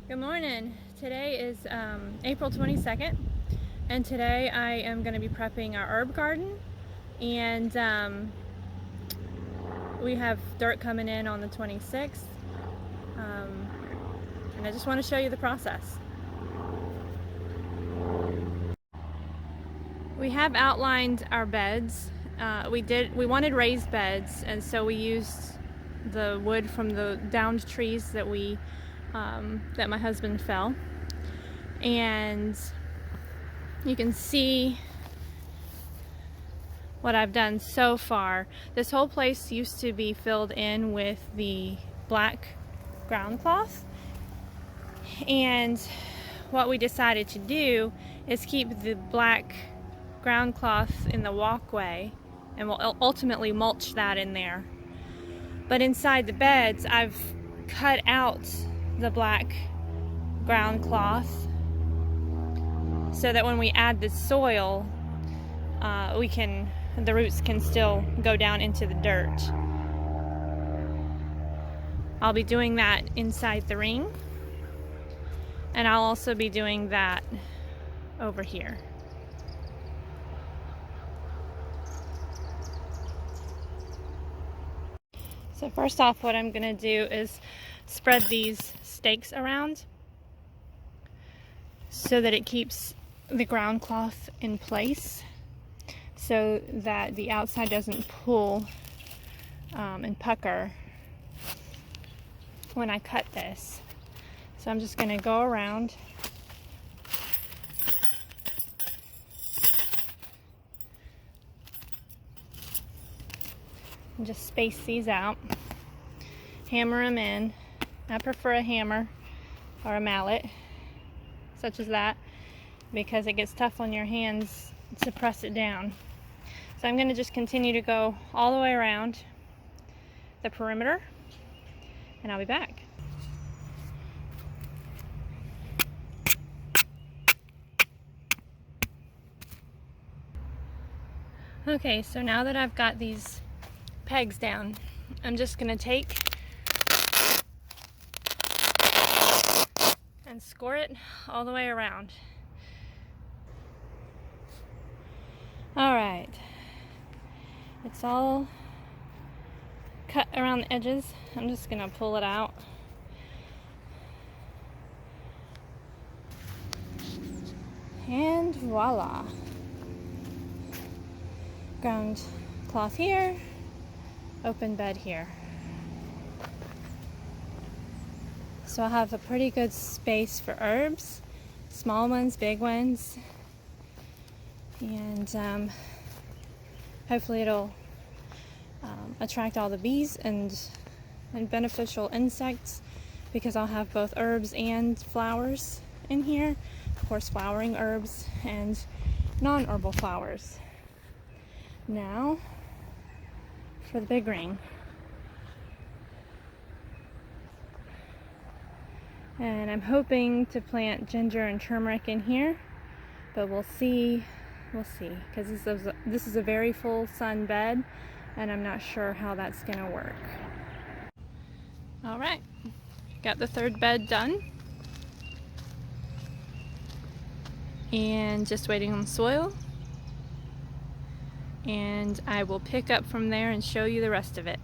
Good morning. Today is April 22nd, and today I am going to be prepping our herb garden, and we have dirt coming in on the 26th, and I just want to show you the process. We have outlined our beds. We wanted raised beds, and so we used the wood from the downed trees that that my husband fell. And you can see what I've done so far. This whole place used to be filled in with the black ground cloth, and what we decided to do is keep the black ground cloth in the walkway, and we'll ultimately mulch that in there. But inside the beds, I've cut out the black ground cloth so that when we add the soil, the roots can still go down into the dirt. I'll be doing that inside the ring, and I'll also be doing that over here. So first off, what I'm going to do is spread these stakes around so that it keeps the ground cloth in place, so that the outside doesn't pull and pucker when I cut this. So I'm just going to go around and just space these out, hammer them in. I prefer a hammer or a mallet such as that, because it gets tough on your hands to press it down. So I'm going to just continue to go all the way around the perimeter, and I'll be back. Okay, so now that I've got these pegs down, I'm just going to take and score it all the way around. Alright, it's all cut around the edges. I'm just going to pull it out. And voila! Ground cloth here, open bed here. So I'll have a pretty good space for herbs, small ones, big ones, and hopefully it'll attract all the bees and beneficial insects, because I'll have both herbs and flowers in here. Of course, flowering herbs and non-herbal flowers. Now for the big ring. And I'm hoping to plant ginger and turmeric in here, but we'll see, because this is a very full sun bed, and I'm not sure how that's gonna work. All right, got the third bed done, and just waiting on the soil, and I will pick up from there and show you the rest of it.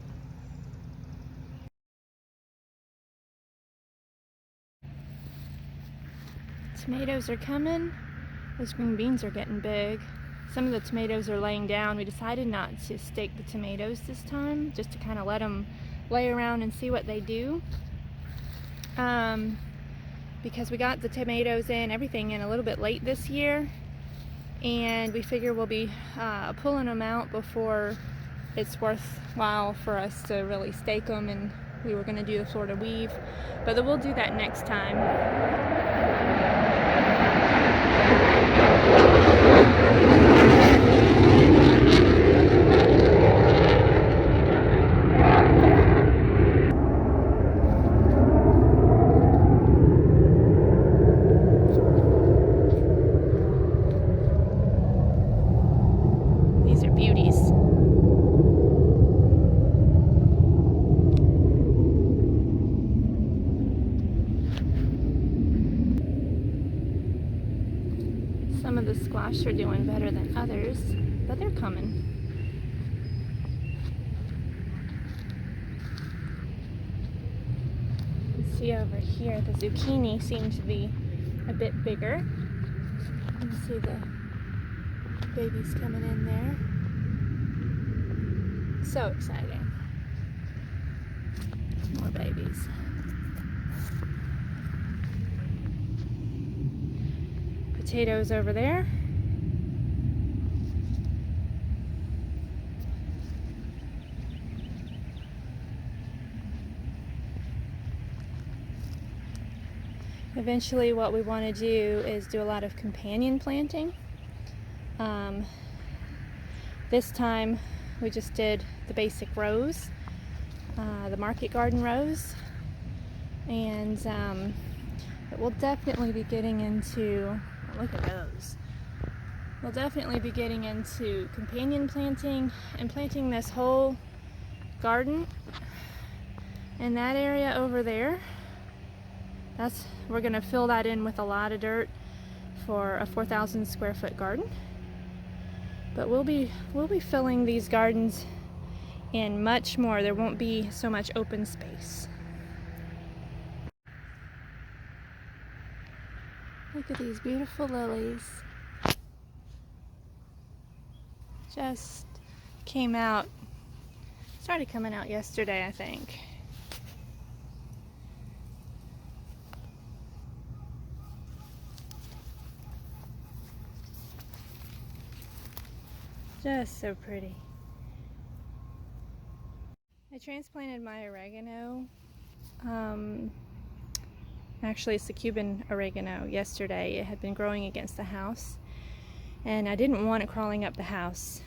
Tomatoes are coming. Those green beans are getting big. Some of the tomatoes are laying down. We decided not to stake the tomatoes this time, just to kind of let them lay around and see what they do. Because we got the tomatoes in, everything in a little bit late this year, and we figure we'll be pulling them out before it's worthwhile for us to really stake them, and we were going to do the Florida weave, but we'll do that next time. These are beauties. Some of the squash are doing better than others, but they're coming. You can see over here the zucchini seem to be a bit bigger. You can see the babies coming in there. So exciting. More babies. Potatoes over there. Eventually what we want to do is do a lot of companion planting. This time we just did the basic rows, the market garden rows, and we'll definitely be getting into, look at those. We'll definitely be getting into companion planting and planting this whole garden in that area over there. We're going to fill that in with a lot of dirt for a 4,000 square foot garden. But we'll be filling these gardens in much more. There won't be so much open space. Look at these beautiful lilies. Just came out, started coming out yesterday, I think. Just so pretty. I transplanted my oregano. Actually, it's the Cuban oregano yesterday. It had been growing against the house, and I didn't want it crawling up the house.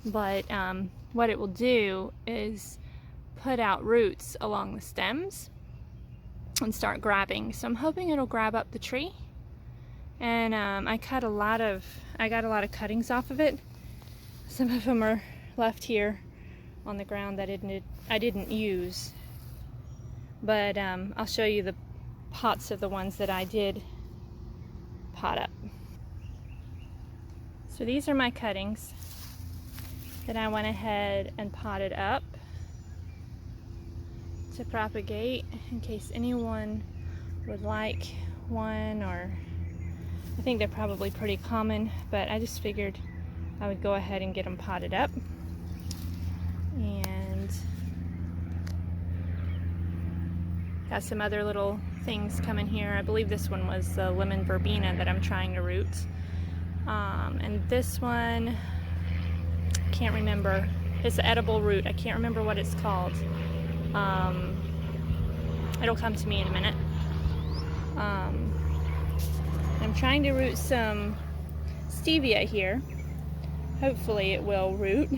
But what it will do is put out roots along the stems and start grabbing. So I'm hoping it'll grab up the tree. And I got a lot of cuttings off of it. Some of them are left here on the ground that I didn't use. But I'll show you the pots of the ones that I did pot up. So these are my cuttings that I went ahead and potted up to propagate in case anyone would like one, or I think they're probably pretty common, but I just figured I would go ahead and get them potted up. And got some other little things coming here. I believe this one was the lemon verbena that I'm trying to root. And this one, can't remember. It's an edible root. I can't remember what it's called. It'll come to me in a minute. I'm trying to root some stevia here. Hopefully it will root.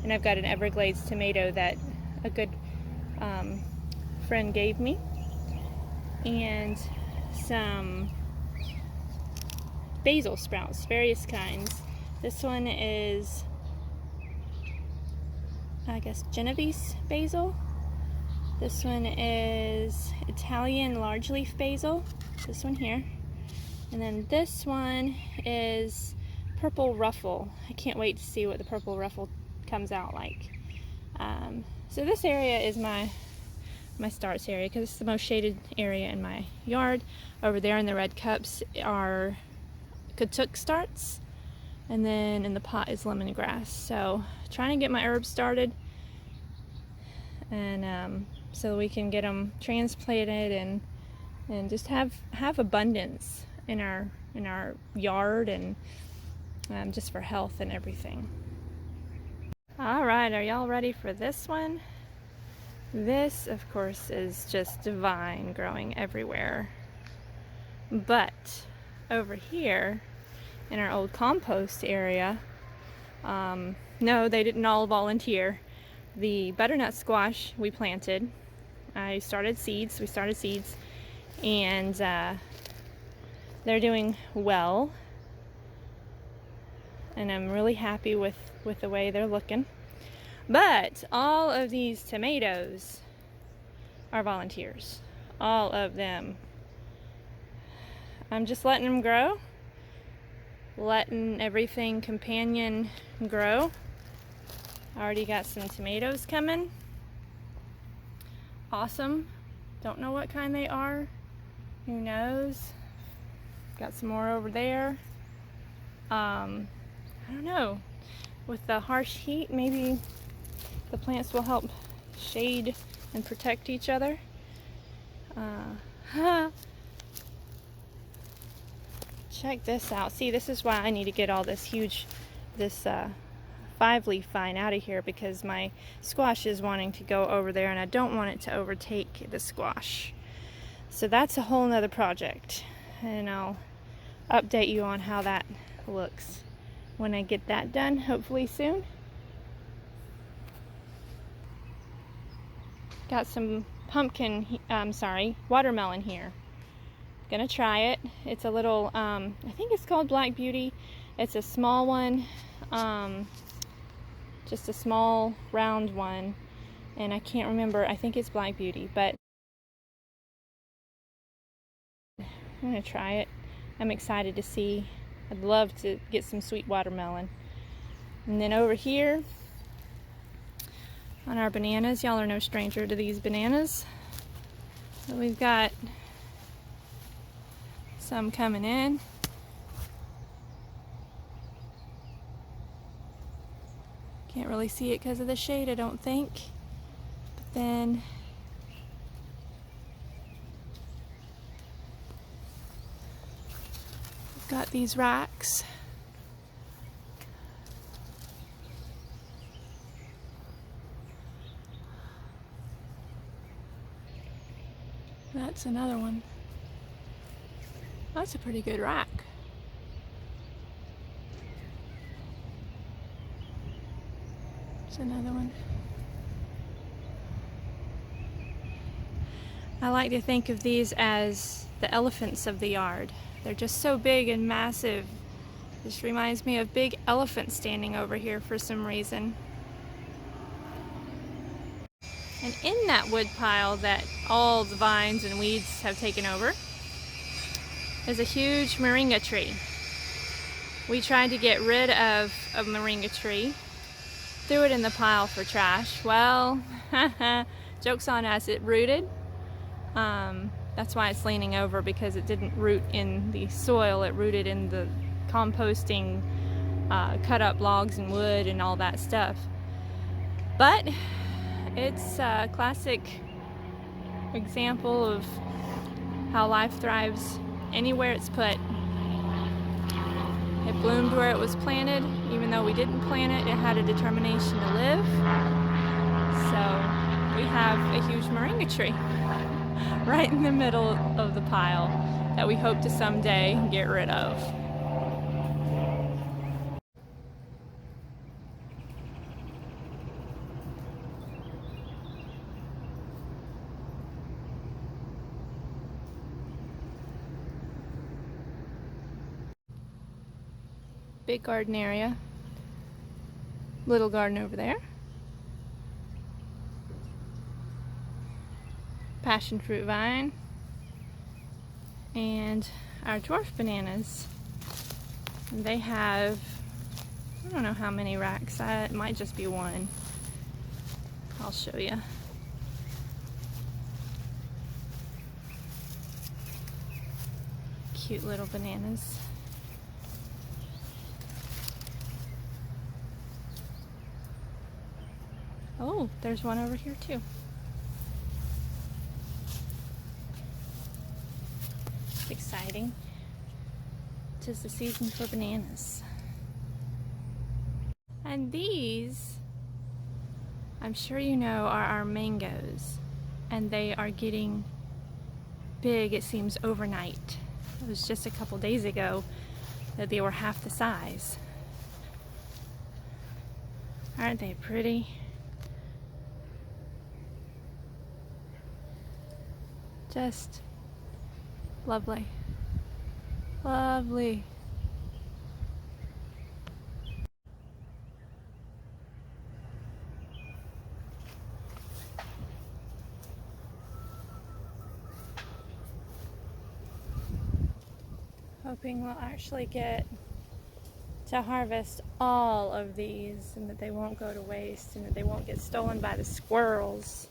And I've got an Everglades tomato that a good friend gave me. And some basil sprouts, various kinds. This one is, I guess, Genovese basil. This one is Italian large leaf basil. This one here. And then this one is purple ruffle. I can't wait to see what the purple ruffle comes out like. So this area is my starts area because it's the most shaded area in my yard. Over there in the red cups are katuk starts, and then in the pot is lemongrass. So trying to get my herbs started, and so we can get them transplanted and just have abundance in our yard, and just for health and everything. All right, are y'all ready for this one? This, of course, is just divine, growing everywhere. But over here in our old compost area, no, they didn't all volunteer. The butternut squash we planted, we started seeds, and they're doing well. And I'm really happy with the way they're looking. But all of these tomatoes are volunteers. All of them. I'm just letting them grow letting everything companion grow. Already got some tomatoes coming. Awesome. Don't know what kind they are. Who knows? Got some more over there. I don't know. With the harsh heat, maybe the plants will help shade and protect each other. Check this out. See, this is why I need to get all this 5-leaf vine out of here, because my squash is wanting to go over there and I don't want it to overtake the squash. So that's a whole nother project, and I'll update you on how that looks when I get that done, hopefully soon. Got some watermelon here. Gonna try it. It's a little, I think it's called Black Beauty. It's a small one, just a small round one, and I can't remember. I think it's Black Beauty, but I'm gonna try it. I'm excited to see. I'd love to get some sweet watermelon. And then over here on our bananas, y'all are no stranger to these bananas. So we've got some coming in. Can't really see it because of the shade, I don't think. But then we've got these racks. That's another one. That's a pretty good rack. There's another one. I like to think of these as the elephants of the yard. They're just so big and massive. This reminds me of big elephants standing over here for some reason. And in that wood pile that all the vines and weeds have taken over is a huge moringa tree. We tried to get rid of a moringa tree, threw it in the pile for trash. Well, joke's on us, it rooted. That's why it's leaning over, because it didn't root in the soil, it rooted in the composting, cut up logs and wood and all that stuff. But it's a classic example of how life thrives anywhere it's put. It bloomed where it was planted. Even though we didn't plant it, it had a determination to live. So we have a huge moringa tree right in the middle of the pile that we hope to someday get rid of. Big garden area. Little garden over there. Passion fruit vine. And our dwarf bananas. They have, I don't know how many racks. It might just be one. I'll show you. Cute little bananas. Oh, there's one over here too. It's exciting. 'Tis the season for bananas. And these, I'm sure you know, are our mangoes. And they are getting big, it seems, overnight. It was just a couple days ago that they were half the size. Aren't they pretty? Just lovely. Lovely. Hoping we'll actually get to harvest all of these and that they won't go to waste and that they won't get stolen by the squirrels.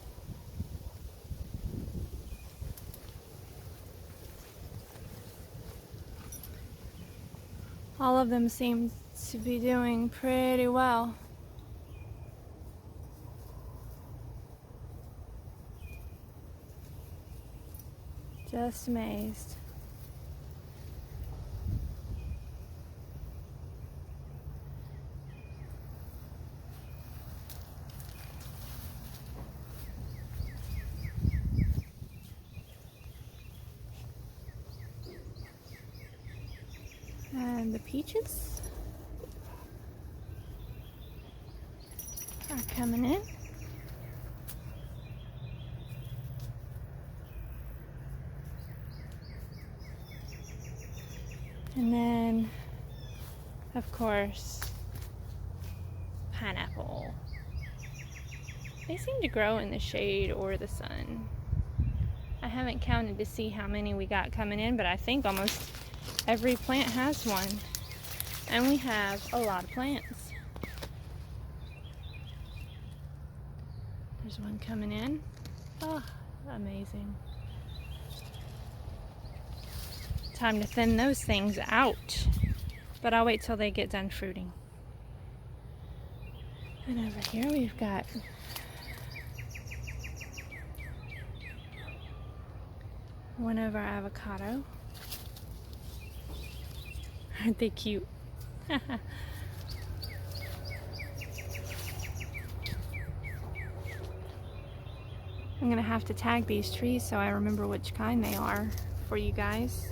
All of them seem to be doing pretty well. Just amazed. And the peaches are coming in. And then, of course, pineapple. They seem to grow in the shade or the sun. I haven't counted to see how many we got coming in, but I think almost every plant has one. And we have a lot of plants. There's one coming in. Oh, amazing. Time to thin those things out. But I'll wait till they get done fruiting. And over here we've got one of our avocado. Aren't they cute? I'm gonna have to tag these trees so I remember which kind they are for you guys.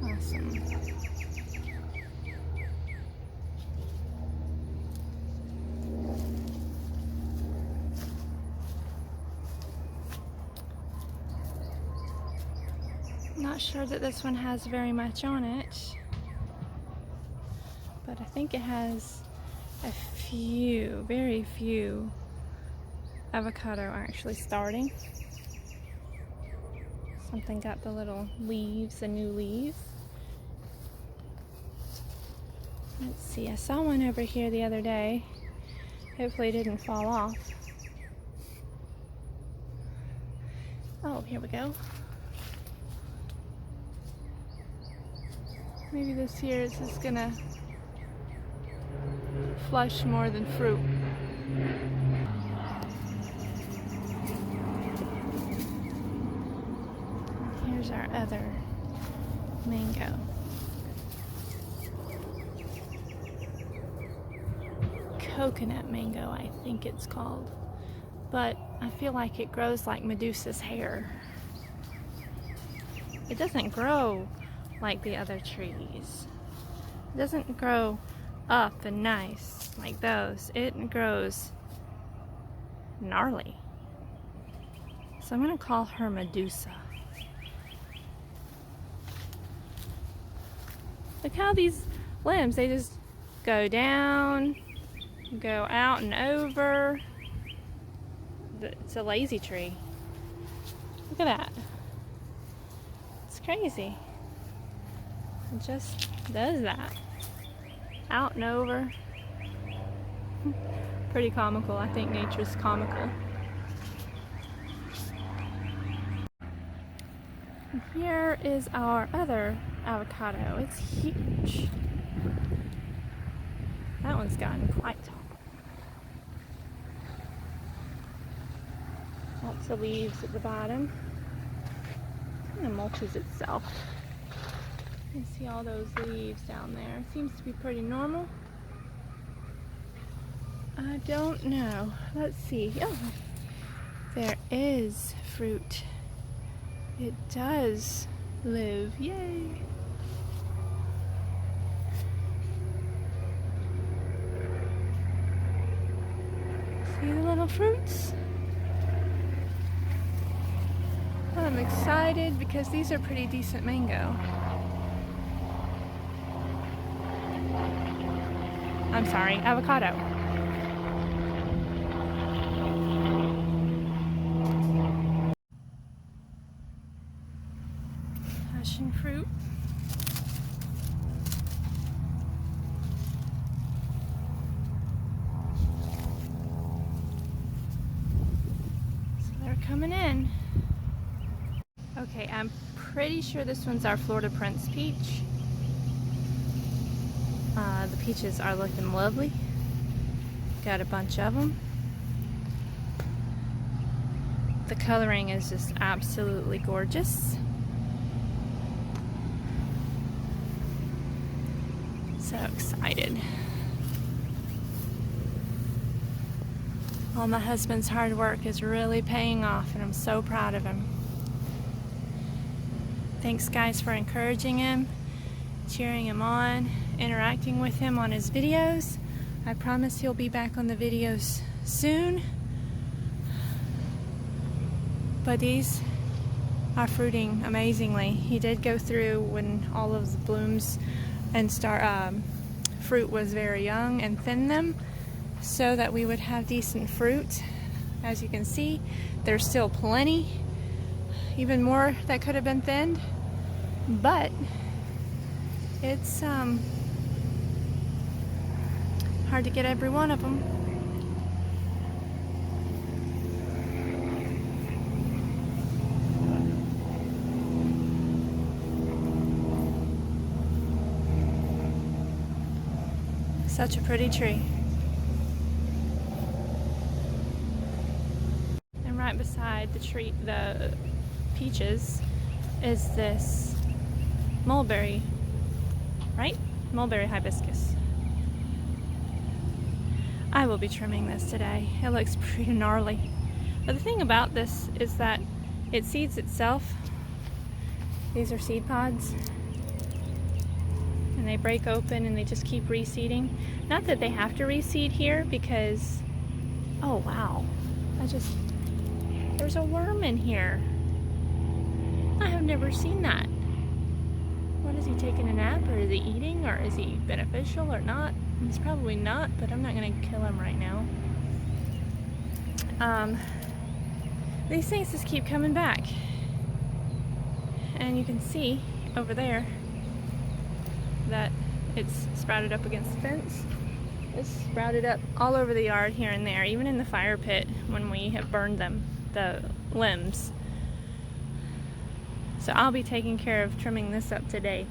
Awesome. Not sure that this one has very much on it, but I think it has a few, very few avocado are actually starting. Something got the little leaves, the new leaves. Let's see, I saw one over here the other day. Hopefully it didn't fall off. Oh, here we go. Maybe this year it's just gonna flush more than fruit. Here's our other mango. Coconut mango, I think it's called. But I feel like it grows like Medusa's hair. It doesn't grow like the other trees. It doesn't grow up and nice like those. It grows gnarly. So I'm gonna call her Medusa. Look how these limbs, they just go down, go out and over. It's a lazy tree. Look at that. It's crazy. It just does that. Out and over. Pretty comical. I think nature's comical. And here is our other avocado. It's huge. That one's gotten quite tall. Lots of leaves at the bottom. Kind of mulches itself. You can see all those leaves down there. Seems to be pretty normal. I don't know. Let's see. Oh, there is fruit. It does live. Yay! See the little fruits? I'm excited because these are pretty decent mango. I'm sorry, avocado. coming in. Okay, I'm pretty sure this one's our Florida Prince peach. The peaches are looking lovely. Got a bunch of them. The coloring is just absolutely gorgeous. So excited. All my husband's hard work is really paying off, and I'm so proud of him. Thanks guys for encouraging him, cheering him on, interacting with him on his videos. I promise he'll be back on the videos soon. But these are fruiting amazingly. He did go through when all of the blooms and fruit was very young and thin them so that we would have decent fruit. As you can see, there's still plenty, even more that could have been thinned, but it's hard to get every one of them. Such a pretty tree. And right beside the tree, the peaches, is this mulberry, right? Mulberry hibiscus. I will be trimming this today. It looks pretty gnarly. But the thing about this is that it seeds itself. These are seed pods. And they break open and they just keep reseeding. Not that they have to reseed here because, oh wow, there's a worm in here. I have never seen that. What, is he taking a nap, or is he eating, or is he beneficial or not? He's probably not, but I'm not gonna kill him right now. These things just keep coming back. And you can see over there that it's sprouted up against the fence. It's sprouted up all over the yard here and there, even in the fire pit when we have burned them, the limbs. So I'll be taking care of trimming this up today.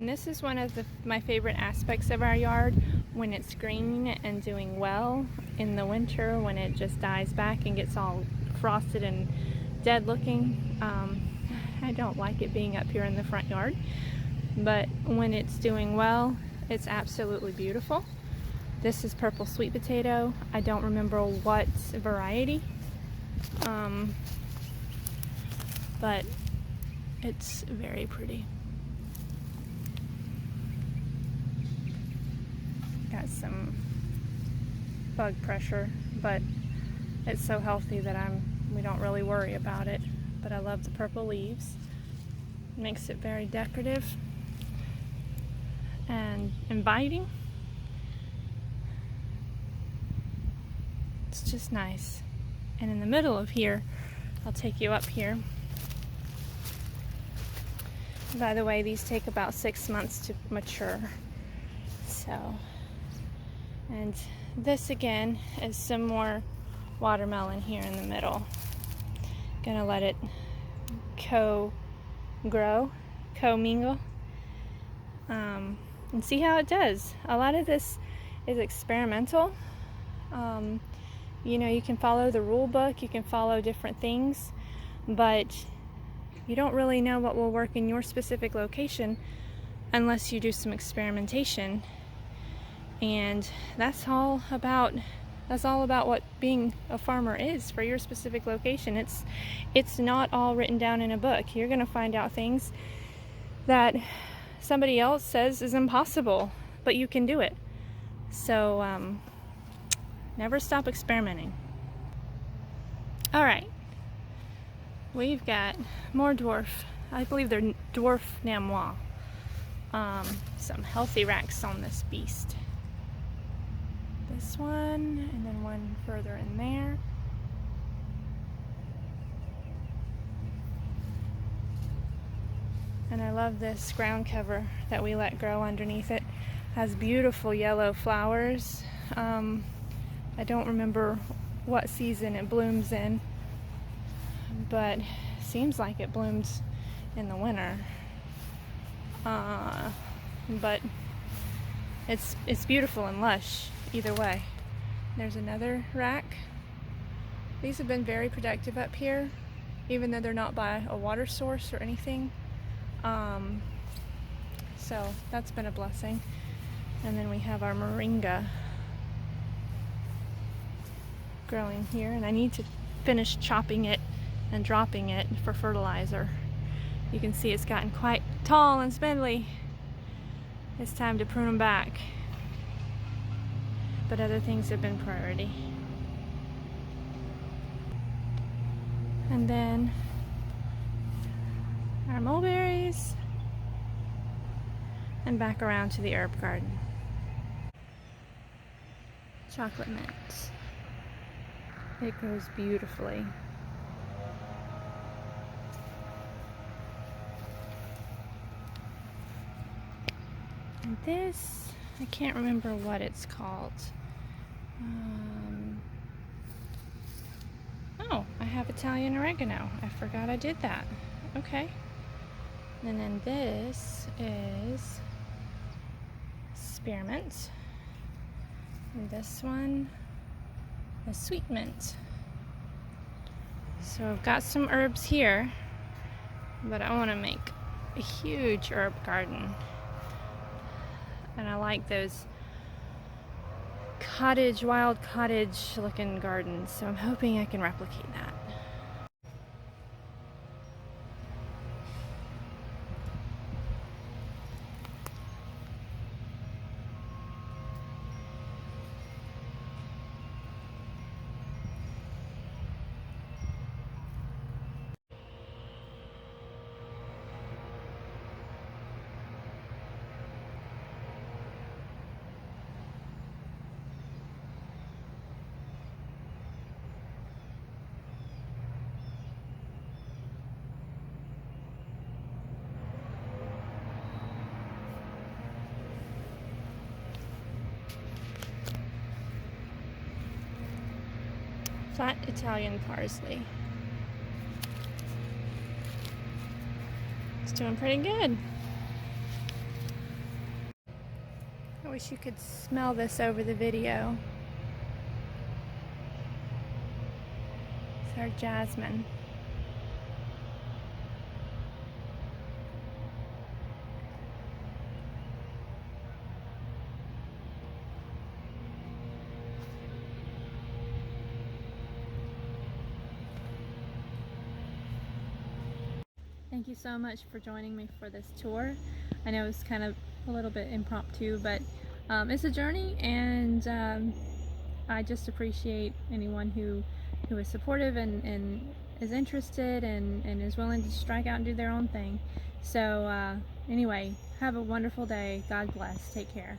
And this is one of my favorite aspects of our yard, when it's green and doing well. In the winter, when it just dies back and gets all frosted and dead looking, I don't like it being up here in the front yard. But when it's doing well, it's absolutely beautiful. This is purple sweet potato. I don't remember what variety, but it's very pretty. Got some bug pressure, but it's so healthy that we don't really worry about it. But I love the purple leaves. It makes it very decorative and inviting. It's just nice. And in the middle of here, I'll take you up here. By the way, these take about 6 months to mature. So, and this again is some more watermelon here in the middle. Gonna let it co-grow, co-mingle, and see how it does. A lot of this is experimental. You know, you can follow the rule book, you can follow different things, but you don't really know what will work in your specific location unless you do some experimentation. And that's all about what being a farmer is for your specific location. It's not all written down in a book. You're gonna find out things that somebody else says is impossible, but you can do it. So never stop experimenting. All right, we've got more dwarf. I believe they're dwarf namois. Some healthy racks on this beast. This one, and then one further in there. And I love this ground cover that we let grow underneath it. Has beautiful yellow flowers. I don't remember what season it blooms in, but seems like it blooms in the winter. But it's beautiful and lush either way. There's another rack. These have been very productive up here, even though they're not by a water source or anything. So that's been a blessing. And then we have our moringa growing here, and I need to finish chopping it and dropping it for fertilizer. You can see it's gotten quite tall and spindly. It's time to prune them back. But other things have been priority. And then our mulberries, and back around to the herb garden. Chocolate mint. It grows beautifully. And this, I can't remember what it's called. Oh, I have Italian oregano. I forgot I did that. Okay. And then this is spearmint. And this one is sweet mint. So I've got some herbs here, but I want to make a huge herb garden. And I like those wild cottage looking gardens, so I'm hoping I can replicate that. Flat Italian parsley. It's doing pretty good. I wish you could smell this over the video. It's our jasmine. Thank you so much for joining me for this tour. I know it's kind of a little bit impromptu, but it's a journey, and I just appreciate anyone who is supportive and is interested and is willing to strike out and do their own thing. So anyway, have a wonderful day. God bless. Take care.